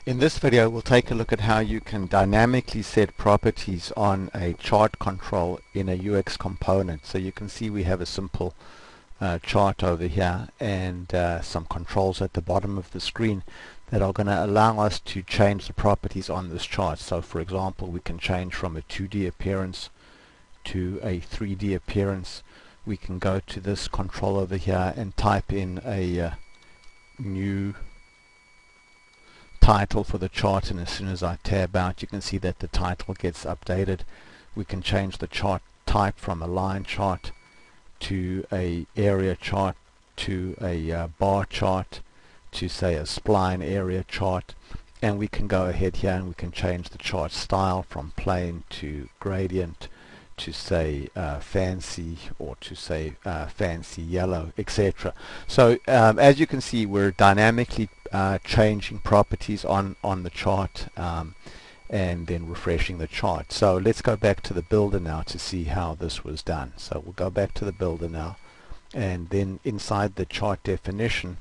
In this video, we'll take a look at how you can dynamically set properties on a chart control in a UX component. So you can see we have a simple chart over here and some controls at the bottom of the screen that are going to allow us to change the properties on this chart. So for example, we can change from a 2D appearance to a 3D appearance. We can go to this control over here and type in a new title for the chart, and as soon as I tab out, you can see that the title gets updated. We can change the chart type from a line chart to a area chart to a bar chart to say a spline area chart, and we can go ahead here and we can change the chart style from plain to gradient to say fancy, or to say fancy yellow, etc. So as you can see, we're dynamically changing properties on the chart and then refreshing the chart. So let's go back to the builder now to see how this was done. So we'll go back to the builder now, and then inside the chart definition,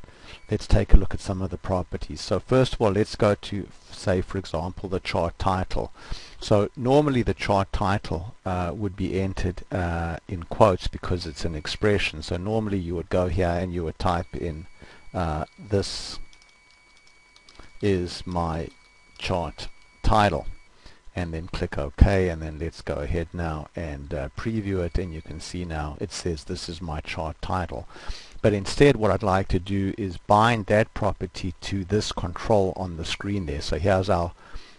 let's take a look at some of the properties. So first of all, let's go to, say for example, the chart title. So normally the chart title would be entered in quotes because it's an expression. So normally you would go here and you would type in this is my chart title, and then click OK, and then let's go ahead now and preview it, and you can see now it says this is my chart title. But instead what I'd like to do is bind that property to this control on the screen there. So here's our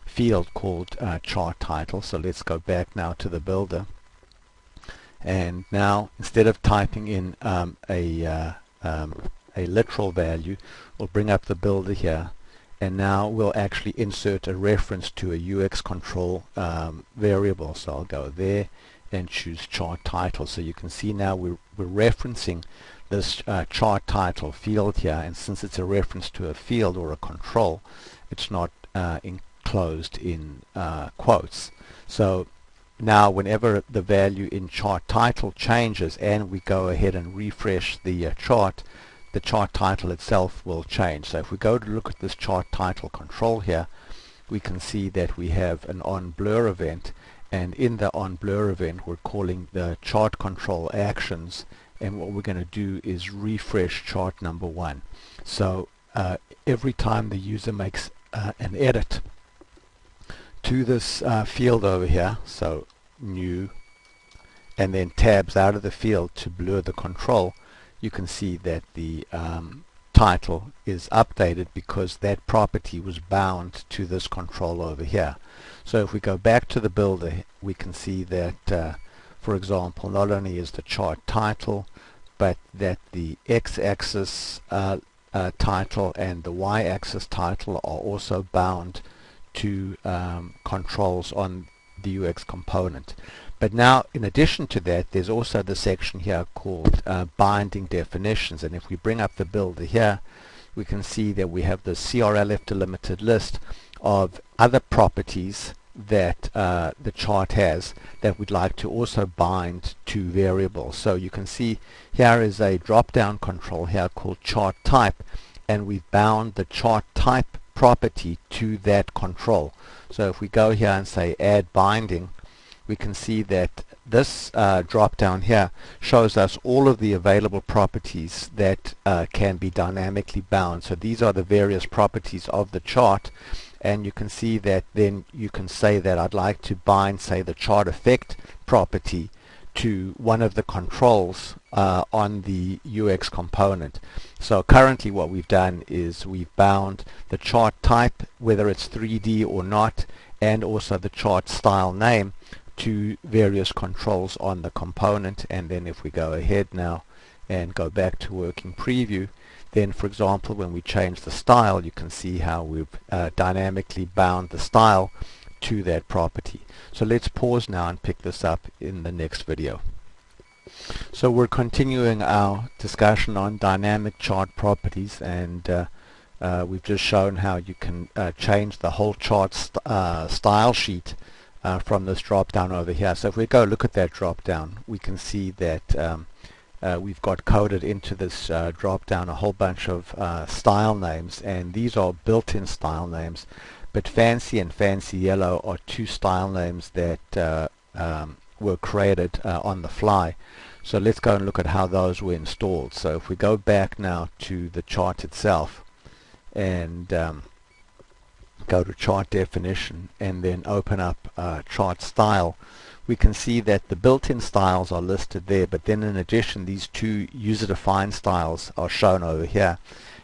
field called chart title. So let's go back now to the builder, and now instead of typing in a literal value, we'll bring up the builder here, and now we'll actually insert a reference to a UX control variable. So I'll go there and choose chart title. So you can see now we're referencing this chart title field here, and since it's a reference to a field or a control, it's not enclosed in quotes. So now whenever the value in chart title changes and we go ahead and refresh the chart title itself will change. So if we go to look at this chart title control here, we can see that we have an on blur event, and in the on blur event we're calling the chart control actions, and what we're going to do is refresh chart number 1. So every time the user makes an edit to this field over here, so new, and then tabs out of the field to blur the control, you can see that the title is updated because that property was bound to this control over here. So if we go back to the builder, we can see that for example, not only is the chart title, but that the x-axis title and the y-axis title are also bound to controls on the UX component. But now, in addition to that, there's also the section here called binding definitions, and if we bring up the builder here, we can see that we have the CRLF delimited list of other properties that the chart has that we'd like to also bind to variables. So you can see here is a drop-down control here called chart type, and we've bound the chart type property to that control. So if we go here and say add binding, we can see that this drop down here shows us all of the available properties that can be dynamically bound. So these are the various properties of the chart, and you can see that then you can say that I'd like to bind, say, the chart effect property to one of the controls on the UX component. So currently what we've done is we've bound the chart type, whether it's 3D or not, and also the chart style name to various controls on the component. And then if we go ahead now and go back to working preview, then for example when we change the style, you can see how we've dynamically bound the style to that property. So let's pause now and pick this up in the next video. So we're continuing our discussion on dynamic chart properties, and we've just shown how you can change the whole chart style sheet from this drop down over here. So if we go look at that drop down, we can see that we've got coded into this drop down a whole bunch of style names, and these are built-in style names. But Fancy and Fancy Yellow are two style names that were created on the fly. So let's go and look at how those were installed. So if we go back now to the chart itself and go to chart definition and then open up chart style, we can see that the built-in styles are listed there, but then in addition these two user-defined styles are shown over here,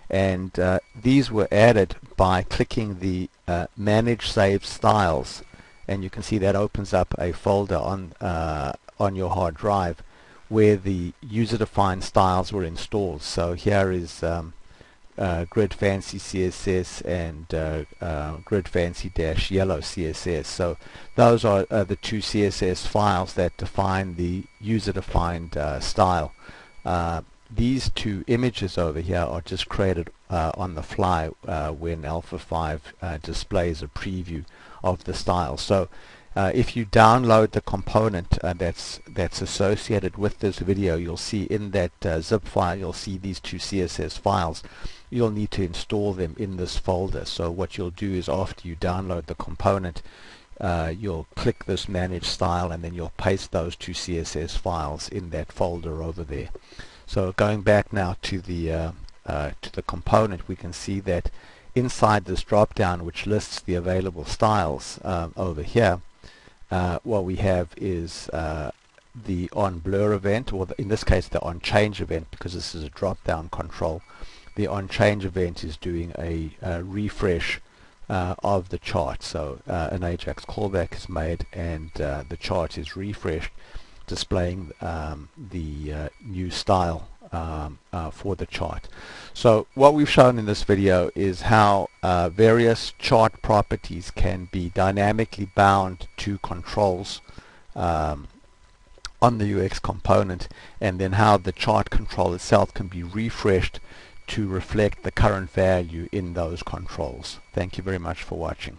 and these were added by clicking the manage save styles, and you can see that opens up a folder on your hard drive where the user-defined styles were installed. So here is Grid Fancy CSS and Grid Fancy -yellow CSS. So those are the two CSS files that define the user-defined style. These two images over here are just created on the fly when Alpha 5 displays a preview of the style. So if you download the component that's associated with this video, you'll see in that zip file, you'll see these two CSS files. You'll need to install them in this folder. So what you'll do is after you download the component, you'll click this manage style and then you'll paste those two CSS files in that folder over there. So going back now to the component, we can see that inside this drop down which lists the available styles over here, what we have is the on blur event, or in this case the on change event, because this is a drop down control. The on change event is doing a refresh of the chart. So an AJAX callback is made and the chart is refreshed, displaying the new style for the chart. So what we've shown in this video is how various chart properties can be dynamically bound to controls on the UX component, and then how the chart control itself can be refreshed to reflect the current value in those controls. Thank you very much for watching.